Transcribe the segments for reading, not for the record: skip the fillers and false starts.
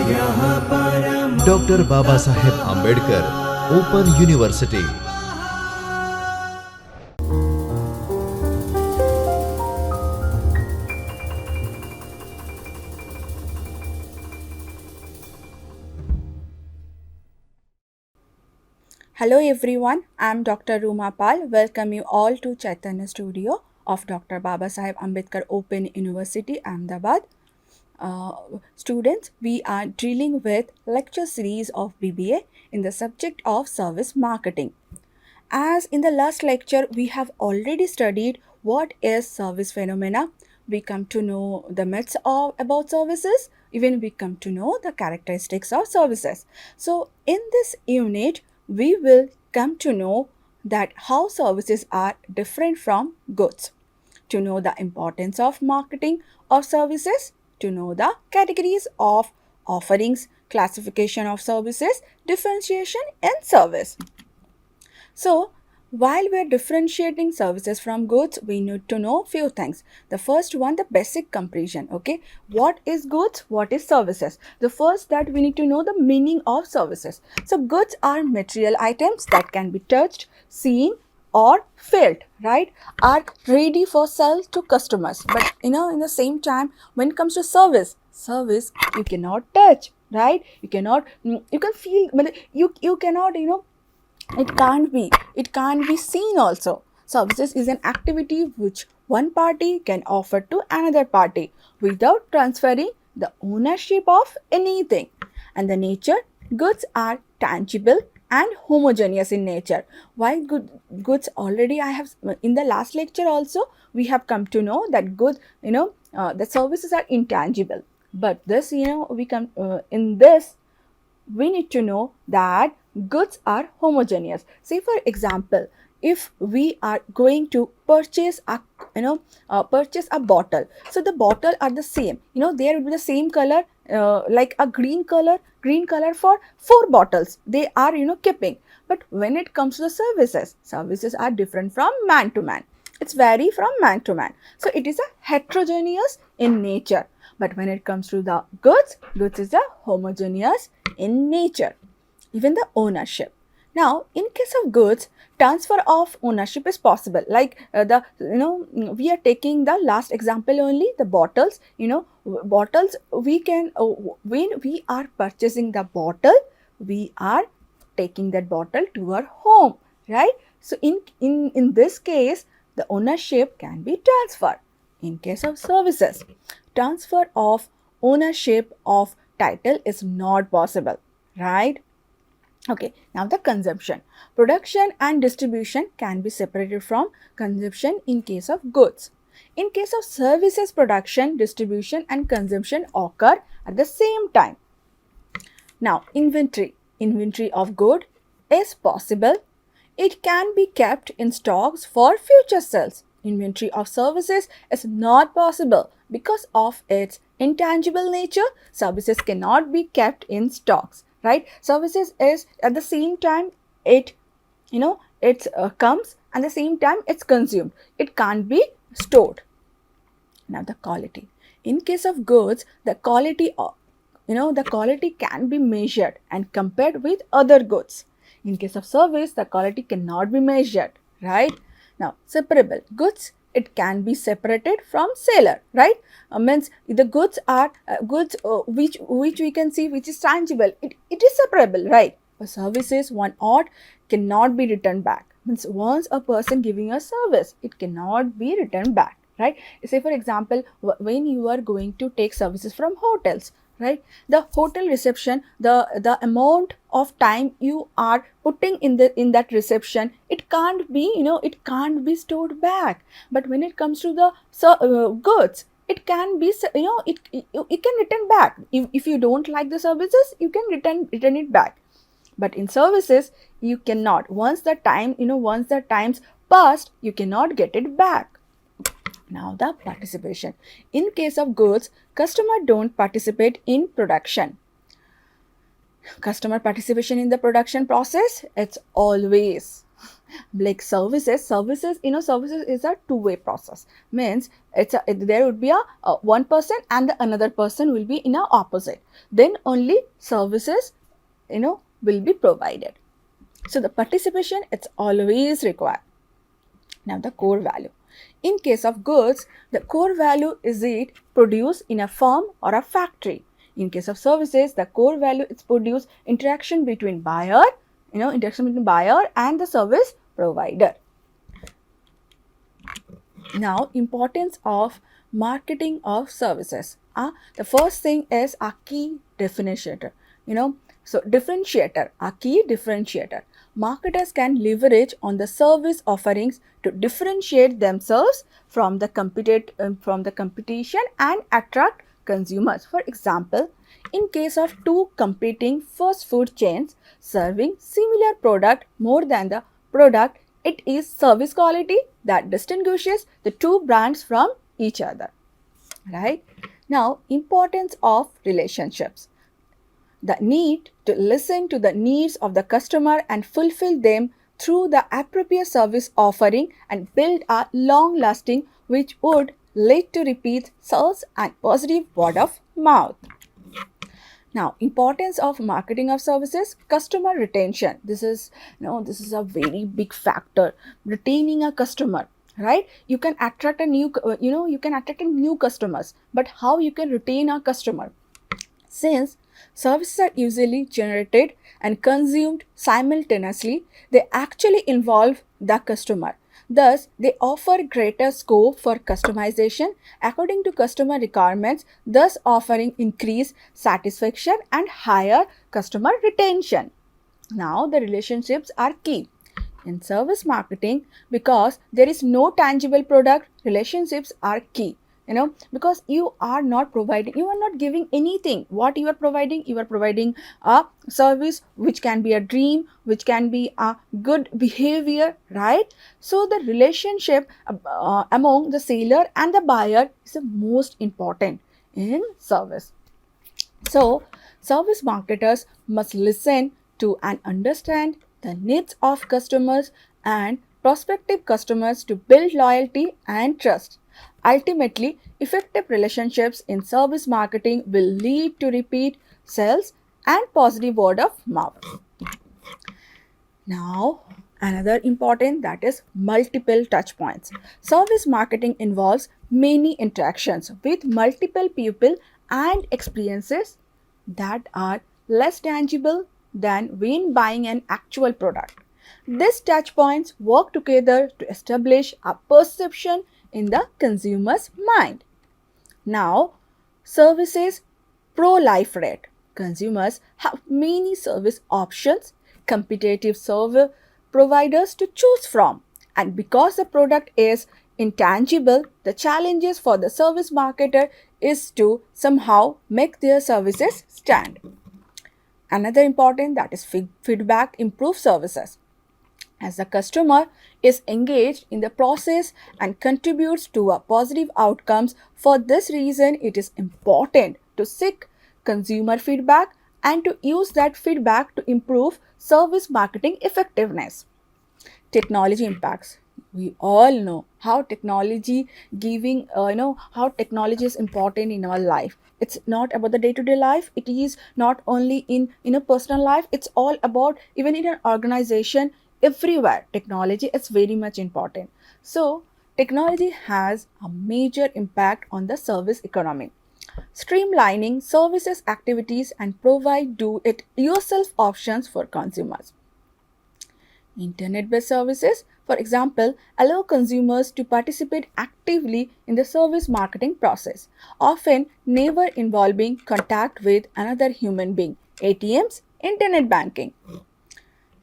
Dr. Babasaheb Ambedkar Open University. Hello everyone, I am Dr. Ruma Pal. Welcome you all to Chaitanya Studio of Dr. Babasaheb Ambedkar Open University, Ahmedabad. Students, we are dealing with lecture series of BBA in the subject of service marketing. As in the last lecture, we have already studied what is service phenomena. We come to know the myths about services. Even we come to know the characteristics of services. So in this unit, we will come to know that how services are different from goods, to know the importance of marketing of services, to know the categories of offerings, classification of services, differentiation in service. So, while we are differentiating services from goods, we need to know few things. The first one, the basic comparison. Okay, what is goods? What is services? The first that we need to know the meaning of services. So, goods are material items that can be touched, seen, or felt, right, are ready for sale to customers. But in the same time, when it comes to service you cannot touch, right? You cannot, you can feel, but you cannot, it can't be seen also. Services is an activity which one party can offer to another party without transferring the ownership of anything. And the nature, goods are tangible and homogeneous in nature. Why goods? Already I have, in the last lecture also we have come to know that goods, the services are intangible. But this, we come in this, we need to know that goods are homogeneous. Say for example, if we are going to purchase a bottle, so the bottle are the same, there will be the same color, like a green color for 4 bottles they are keeping. But when it comes to the services are different from man to man. It's vary from man to man, so it is a heterogeneous in nature. But when it comes to the goods is a homogeneous in nature. Even the ownership. Now, in case of goods, transfer of ownership is possible. Like we are taking the last example only, the bottles. Bottles, we can, when we are purchasing the bottle, we are taking that bottle to our home, right? So in this case, the ownership can be transferred. In case of services, transfer of ownership of title is not possible, right? Okay, now the consumption. Production and distribution can be separated from consumption in case of goods. In case of services, production, distribution and consumption occur at the same time. Now, inventory. Inventory of good is possible. It can be kept in stocks for future sales. Inventory of services is not possible because of its intangible nature. Services cannot be kept in stocks, right? Services is at the same time it comes, and the same time it's consumed. It can't be stored. Now the quality. In case of goods, the quality can be measured and compared with other goods. In case of service, the quality cannot be measured, right? Now, separable goods, it can be separated from seller, right? Means the goods are goods which we can see, which is tangible. It is separable, right? For services, one odd cannot be returned back. Means once a person giving a service, it cannot be returned back, right? Say for example, when you are going to take services from hotels, right, the hotel reception, the amount of time you are putting in that reception, it can't be, it can't be stored back. But when it comes to the goods, it can be, it can return back. If you don't like the services, you can return it back. But in services, you cannot. Once the times passed, you cannot get it back. Now the participation. In case of goods, customer don't participate in production. Customer participation in the production process, it's always Like services, services is a two-way process. Means there would be a one person and the another person will be in a opposite. Then only services, will be provided. So the participation, it's always required. Now the core value. In case of goods, the core value is it produced in a firm or a factory. In case of services, the core value is produced interaction between buyer, and the service provider. Now, importance of marketing of services. The first thing is a key differentiator. Differentiator, a key differentiator. Marketers can leverage on the service offerings to differentiate themselves from the competition and attract consumers. For example, in case of two competing fast food chains serving similar product more than the product, it is service quality that distinguishes the two brands from each other. Right? Now, importance of relationships. The need to listen to the needs of the customer and fulfill them through the appropriate service offering and build a long lasting which would lead to repeat sales and positive word of mouth. Now, importance of marketing of services, customer retention. This is a very big factor. Retaining a customer, right? You can attract a new customers, but how you can retain a customer? Since services are usually generated and consumed simultaneously, they actually involve the customer. Thus, they offer greater scope for customization according to customer requirements, thus offering increased satisfaction and higher customer retention. Now, the relationships are key in service marketing because there is no tangible product. Relationships are key, because you are not giving anything. What you are providing a service which can be a dream, which can be a good behavior, right? So the relationship among the seller and the buyer is the most important in service. So service marketers must listen to and understand the needs of customers and prospective customers to build loyalty and trust. Ultimately, effective relationships in service marketing will lead to repeat sales and positive word of mouth. Now, another important, that is multiple touch points. Service marketing involves many interactions with multiple people and experiences that are less tangible than when buying an actual product. These touch points work together to establish a perception in the consumer's mind. Now, services pro-life rate. Consumers have many service options, competitive service providers to choose from. And because the product is intangible, the challenges for the service marketer is to somehow make their services stand. Another important, that is feedback improves services. As the customer is engaged in the process and contributes to a positive outcomes, for this reason it is important to seek consumer feedback and to use that feedback to improve service marketing effectiveness. Technology impacts. We all know how technology how technology is important in our life. It's not about the day-to-day life. It is not only in a personal life. It's all about even in an organization. Everywhere technology is very much important. So technology has a major impact on the service economy, streamlining services activities and provide do it yourself options for consumers. Internet-based services, for example, allow consumers to participate actively in the service marketing process, often never involving contact with another human being. ATMs, internet banking.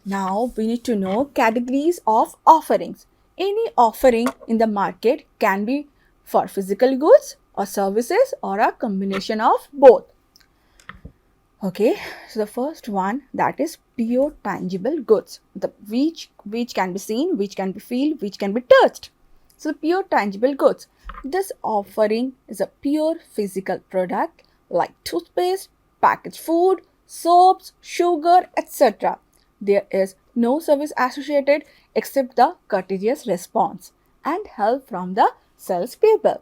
Now we need to know categories of offerings. Any offering in the market can be for physical goods or services or a combination of both. Okay, so the first one, that is pure tangible goods, the which can be seen, which can be felt, which can be touched. So pure tangible goods. This offering is a pure physical product like toothpaste, packaged food, soaps, sugar, etc., there is no service associated except the courteous response and help from the salespeople.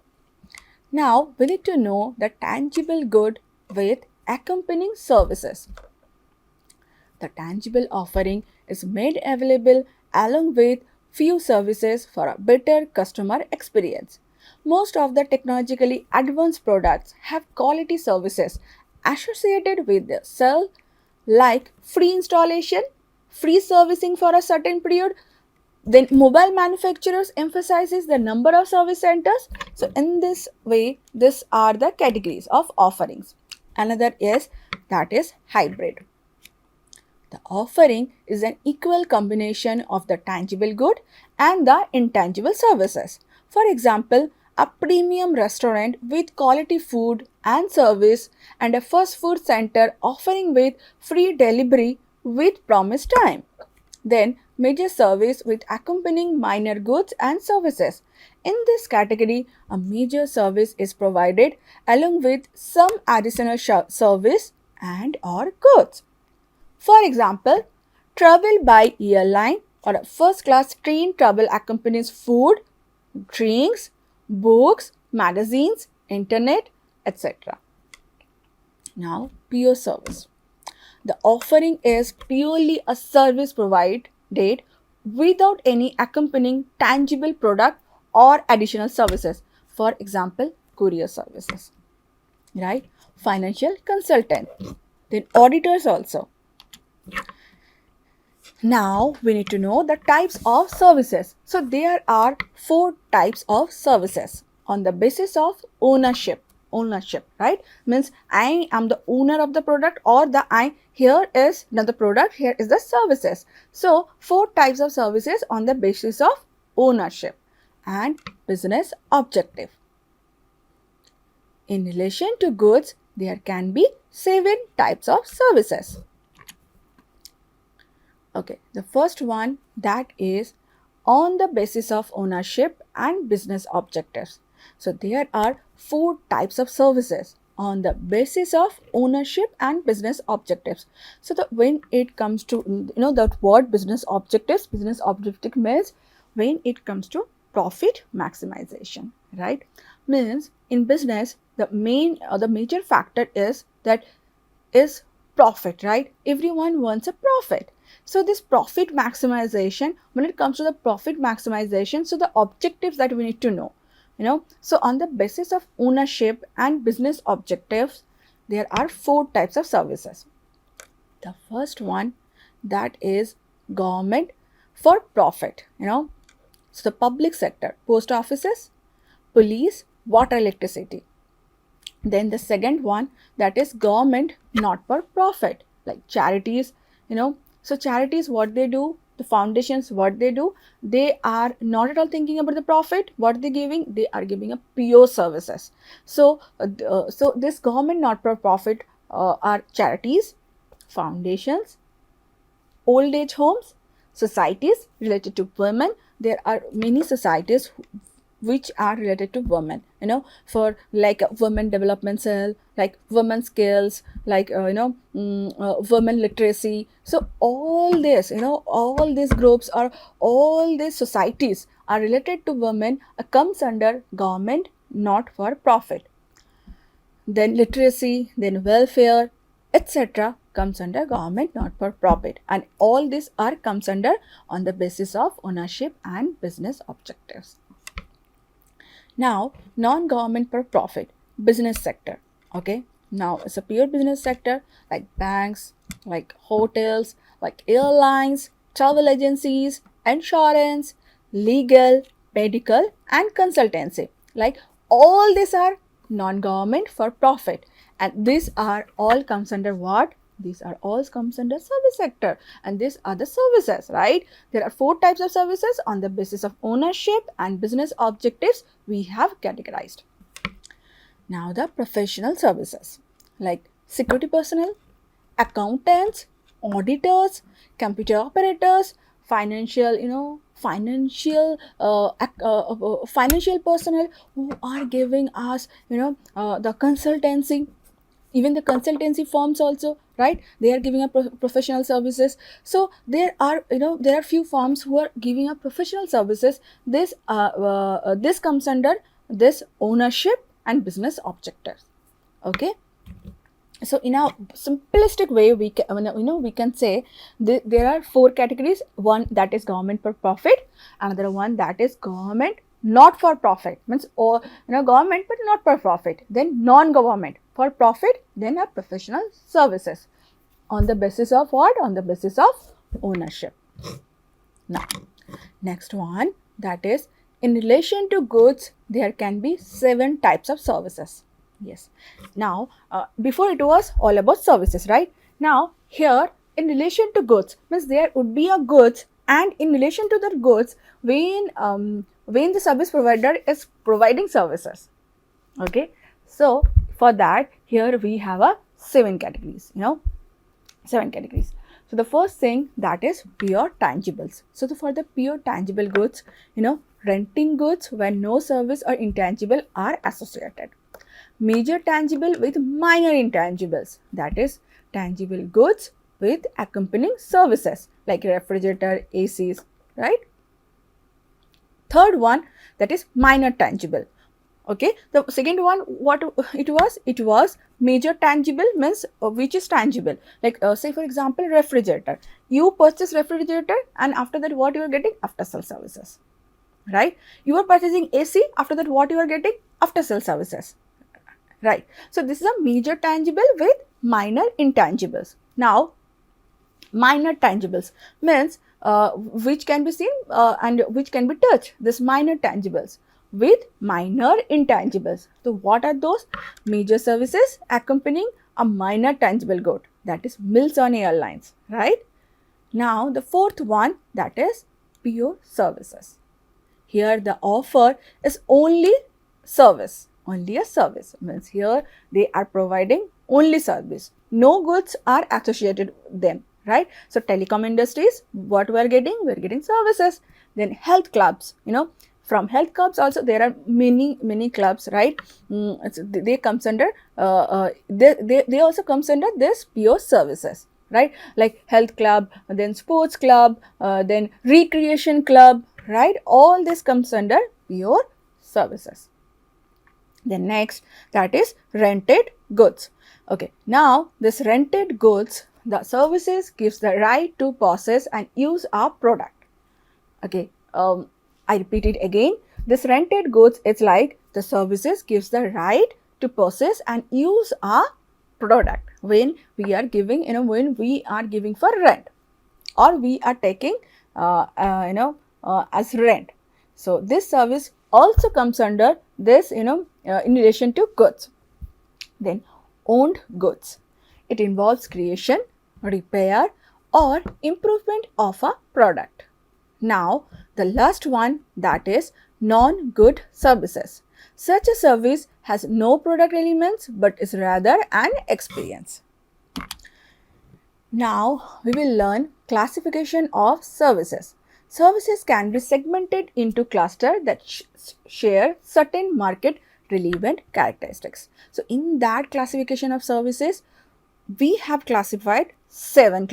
Now we need to know the tangible good with accompanying services. The tangible offering is made available along with few services for a better customer experience. Most of the technologically advanced products have quality services associated with the sale like free installation, free servicing for a certain period. Then mobile manufacturers emphasizes the number of service centers. So in this way, these are the categories of offerings. Another is that is hybrid. The offering is an equal combination of the tangible good and the intangible services. For example, a premium restaurant with quality food and service and a fast food center offering with free delivery with promised time. Then, major service with accompanying minor goods and services. In this category, a major service is provided along with some additional service and or goods. For example, travel by airline or a first class train travel accompanies food, drinks, books, magazines, internet, etc. Now, pure service. The offering is purely a service provided without any accompanying tangible product or additional services. For example, courier services, right? Financial consultant, then auditors also. Now we need to know the types of services. So there are four types of services on the basis of ownership. Ownership, right? Means I am the owner of the product, or the I here is not the product, here is the services. So four types of services on the basis of ownership and business objective. In relation to goods, there can be 7 types of services. Okay, the first one, that is on the basis of ownership and business objectives. So there are 4 types of services on the basis of ownership and business objectives. So when it comes to that word business objective means when it comes to profit maximization, right? Means in business the main or the major factor is profit, right? Everyone wants a profit. So this profit maximization, when it comes to the profit maximization, so the objectives that we need to know, so on the basis of ownership and business objectives, there are 4 types of services. The first one, that is government for profit, so the public sector, post offices, police, water, electricity. Then the second one, that is government not for profit, like charities, so charities, what they do, the foundations, what they do, they are not at all thinking about the profit. What they're giving, they are giving a pure services. So this government not for profit are charities, foundations, old age homes, societies related to women. There are many societies which are related to women, for like women development cell, like women skills, like women literacy. So all this, all these groups or all these societies are related to women, comes under government not for profit. Then literacy, then welfare, etc. comes under government not for profit, and all these are comes under on the basis of ownership and business objectives. Now, non-government for profit, business sector. Okay, now it's a pure business sector like banks, like hotels, like airlines, travel agencies, insurance, legal, medical, and consultancy. Like all these are non-government for profit, and these are all comes under what? These are all comes under service sector, and these are the services, right? There are 4 types of services on the basis of ownership and business objectives we have categorized. Now the professional services like security personnel, accountants, auditors, computer operators, financial personnel who are giving us the consultancy, even the consultancy firms also, right, they are giving a professional services. So there are, there are few firms who are giving a professional services. This comes under this ownership and business objectives. Okay, so in a simplistic way, we can, we can say there are four categories. One that is government for profit, another one that is government not for profit, means, or government but not for profit, then non-government for profit, then a professional services. On the basis of what? On the basis of ownership. Now next one, that is, in relation to goods there can be 7 types of services. Yes, now before it was all about services, right? Now here, in relation to goods, means there would be a goods, and in relation to the goods, when the service provider is providing services. Okay, so for that, here we have a 7 categories, 7 categories. So the first thing, that is pure tangibles. So for the pure tangible goods, renting goods when no service or intangible are associated. Major tangible with minor intangibles, that is tangible goods with accompanying services like refrigerator, ACs, right? Third one, that is minor tangible. Okay, the second one, what it was? It was major tangible, means which is tangible, like say for example refrigerator. You purchase refrigerator, and after that what you are getting? After sale services, right? You are purchasing AC, after that what you are getting? After sale services, right? So this is a major tangible with minor intangibles. Now minor tangibles means which can be seen and which can be touched. This minor tangibles with minor intangibles. So what are those? Major services accompanying a minor tangible good, that is meals on airlines, right? Now the fourth one, that is pure services. Here the offer is only service, only a service, means here they are providing only service, no goods are associated with them, right? So telecom industries, what we are getting? We are getting services. Then health clubs, from health clubs also there are many clubs, right? They comes under they also comes under this pure services, right? Like health club, then sports club, then recreation club, right? All this comes under pure services. Then next, that is rented goods. Okay, now this rented goods, the services gives the right to possess and use our product. Okay, I repeat it again. This rented goods, it's like the services gives the right to possess and use our product when we are giving, when we are giving for rent, or we are taking, as rent. So this service also comes under this, in relation to goods. Then owned goods. It involves creation, repair, or improvement of a product. Now, the last one, that is non-good services. Such a service has no product elements but is rather an experience. Now, we will learn classification of services. Services can be segmented into clusters that share certain market relevant characteristics. So, in that classification of services, we have classified 7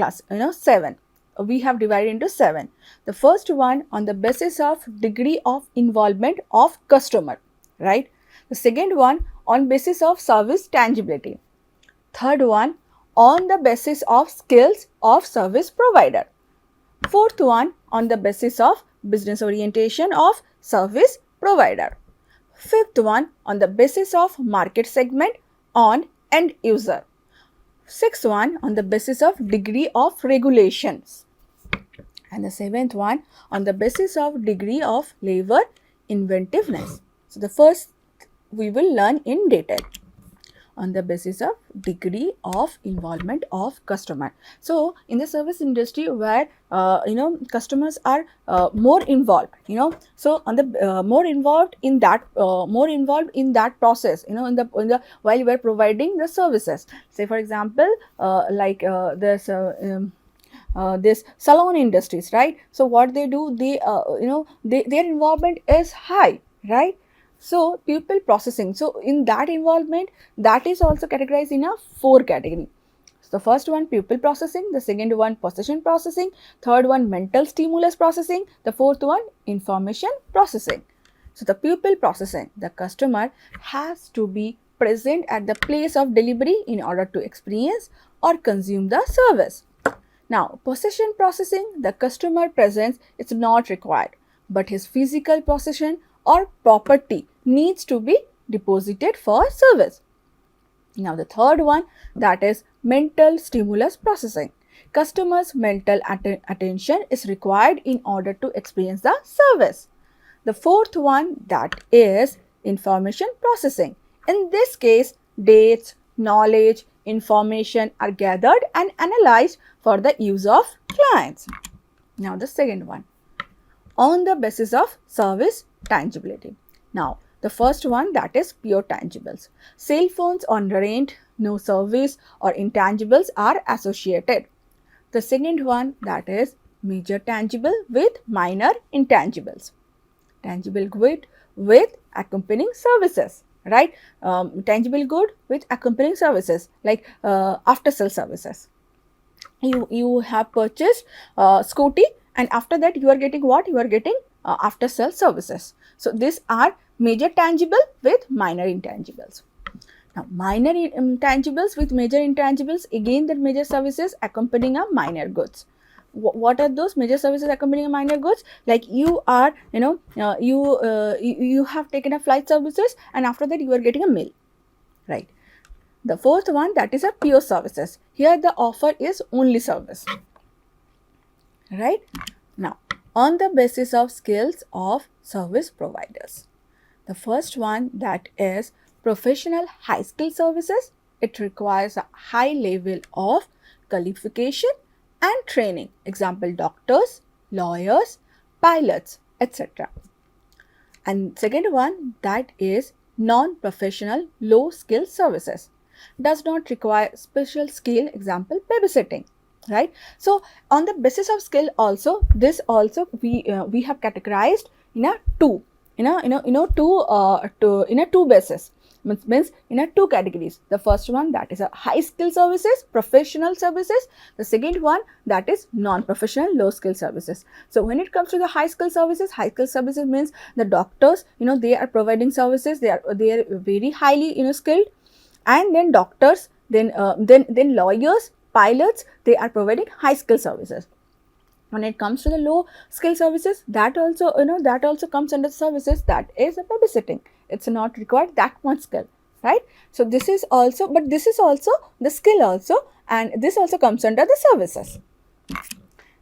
7. We have divided into 7. The first one, on the basis of degree of involvement of customer, right? The second one, on basis of service tangibility. Third one, on the basis of skills of service provider. Fourth one, on the basis of business orientation of service provider. Fifth one, on the basis of market segment on end user. Sixth one, on the basis of degree of regulations. And the seventh one, on the basis of degree of labor inventiveness. So the first we will learn in detail. On the basis of degree of involvement of customer. So in the service industry where customers are more involved, so on the more involved in that process, in the while we are providing the services. Say for example, like this salon industries, right? So what they do, they their involvement is high, right? So pupil processing. So in that involvement, that is also categorized in a 4 category. So the first one pupil processing, the second one possession processing, third one mental stimulus processing, the fourth one information processing. So the pupil processing, the customer has to be present at the place of delivery in order to experience or consume the service. Now, possession processing, the customer presence is not required, but his physical possession or property needs to be deposited for service. Now, the third one, that is mental stimulus processing. Customer's mental attention is required in order to experience the service. The fourth one, that is information processing. In this case, dates, knowledge, information are gathered and analyzed for the use of clients. Now, the second one, on the basis of service tangibility. Now, the first one, that is pure tangibles. Cell phones on rent, no service or intangibles are associated. The second one, that is major tangible with minor intangibles. Tangible good with accompanying services, right? Tangible good with accompanying services like after sale services. You have purchased scooty, and after that you are getting what? You are getting after sale services. So these are major tangible with minor intangibles. Now, minor intangibles with major intangibles, again the major services accompanying a minor goods. What are those major services accompanying a minor goods? Like you are, you have taken a flight services, and after that you are getting a meal, right? The fourth one, that is a pure services. Here the offer is only service, right? Now, on the basis of skills of service providers. The first one, that is professional high skill services. It requires a high level of qualification and training. Example, doctors, lawyers, pilots, etc. And second one, that is non-professional low skill services. Does not require special skill. Example, babysitting, right? So on the basis of skill also, this also we have categorized in a two, two basis. Means in a two categories. The first one, that is a high skill services, professional services. The second one, that is non-professional low skill services. So when it comes to the high skill services means the doctors, they are providing services, they are very highly skilled. And then doctors, then lawyers, pilots, they are providing high skill services. When it comes to the low skill services, that also comes under services, that is a babysitting. It's not required that much skill, right? So this is also, but this is also the skill also, and this also comes under the services.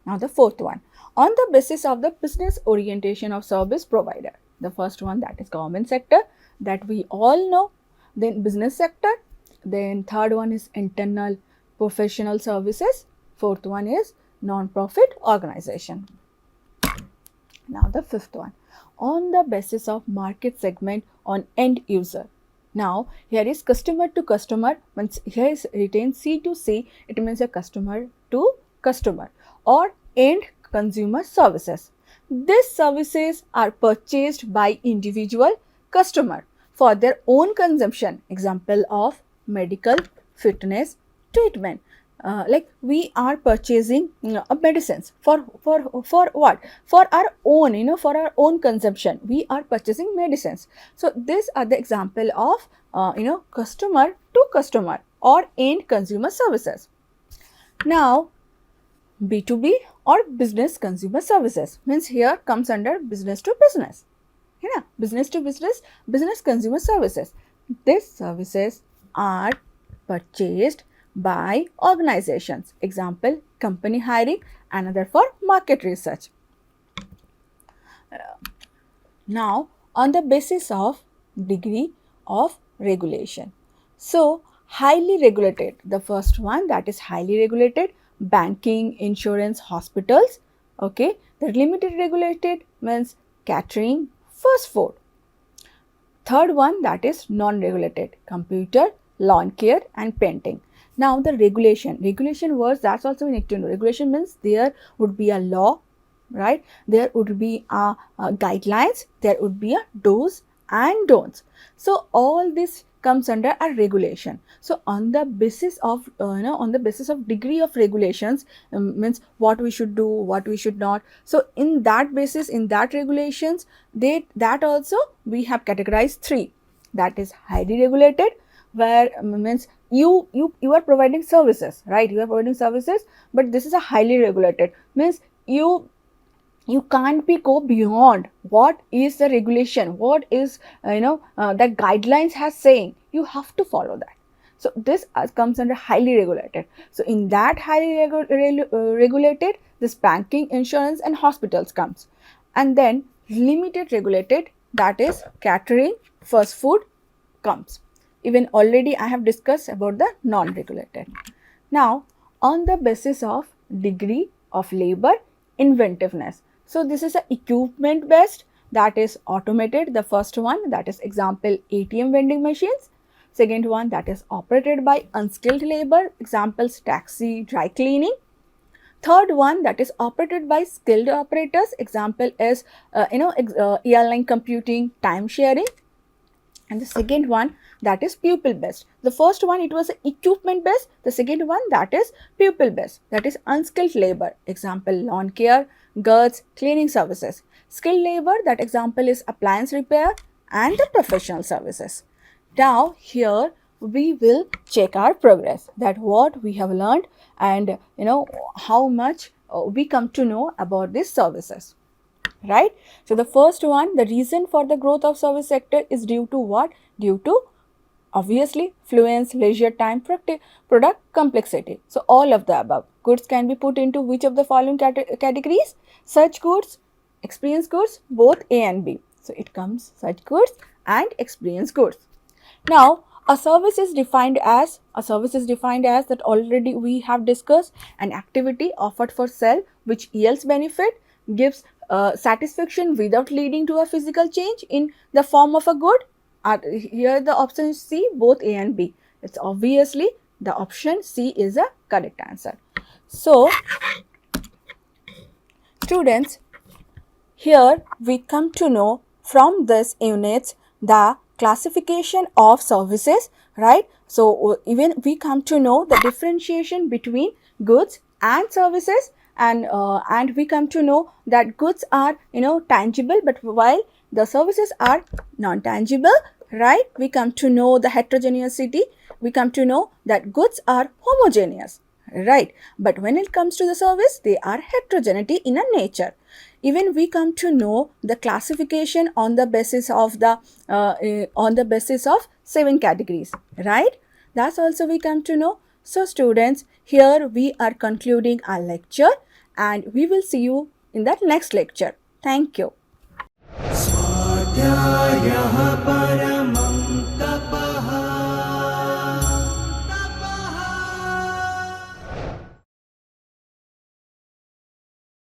Now the fourth one, on the basis of the business orientation of service provider. The first one, that is government sector, that we all know. Then business sector. Then third one is internal professional services. Fourth one is non-profit organization. Now the fifth one, on the basis of market segment on end user. Now here is customer to customer, means here is written C to C, it means a customer to customer, or end consumer services. These services are purchased by individual customer for their own consumption. Example of medical fitness treatment. Like we are purchasing medicines for what? For our own, for our own consumption. We are purchasing medicines. So these are the example of customer to customer or end consumer services. Now B2B or business consumer services, means here comes under business to business. Business to business, business consumer services. These services are purchased by organizations. Example, company hiring, another for market research. Now, on the basis of degree of regulation. So, highly regulated, the first one, that is highly regulated, banking, insurance, hospitals. Okay, the limited regulated means catering, fast food. Third one, that is non-regulated, computer, lawn care and painting. Now the regulation words, that's also we need to know. Regulation means there would be a law, right? There would be a guidelines, there would be a do's and don'ts. So all this comes under a regulation. So on the basis of on the basis of degree of regulations, means what we should do, what we should not. So in that basis, in that regulations, that also we have categorized three. That is highly regulated, where means you are providing services, right? You are providing services, but this is a highly regulated, means you can't be go beyond what is the regulation, what is that guidelines has saying. You have to follow that. So this comes under highly regulated. So in that highly regulated, this banking, insurance and hospitals comes. And then limited regulated, that is catering, fast food comes. Even already I have discussed about the non-regulated. Now on the basis of degree of labor, inventiveness. So this is a equipment based, that is automated. The first one, that is example ATM vending machines. Second one, that is operated by unskilled labor, examples taxi, dry cleaning. Third one, that is operated by skilled operators, example is airline computing, time sharing. And the second one, that is pupil based. The first one, it was equipment based. The second one, that is pupil based, that is unskilled labor, example lawn care, girls, cleaning services. Skilled labor, that example is appliance repair and the professional services. Now here we will check our progress, that what we have learned and how much we come to know about these services. Right. So the first one, the reason for the growth of service sector is due to what? Due to obviously fluence, leisure time, product complexity. So all of the above. Goods can be put into which of the following categories? Such goods, experience goods, both A and B. So it comes such goods and experience goods. Now a service is defined as that already we have discussed, an activity offered for sale which yields benefit, gives satisfaction without leading to a physical change in the form of a good. Here the option is C, both A and B. It's obviously the option C is a correct answer. So students, here we come to know from this units the classification of services, right? So even we come to know the differentiation between goods and services, and we come to know that goods are tangible, but while the services are non-tangible, right? We come to know the heterogeneity. We come to know that goods are homogeneous, right? But when it comes to the service, they are heterogeneity in a nature. Even we come to know the classification on the basis of 7 categories, right? That's also we come to know. So students, here we are concluding our lecture and we will see you in that next lecture. Thank you.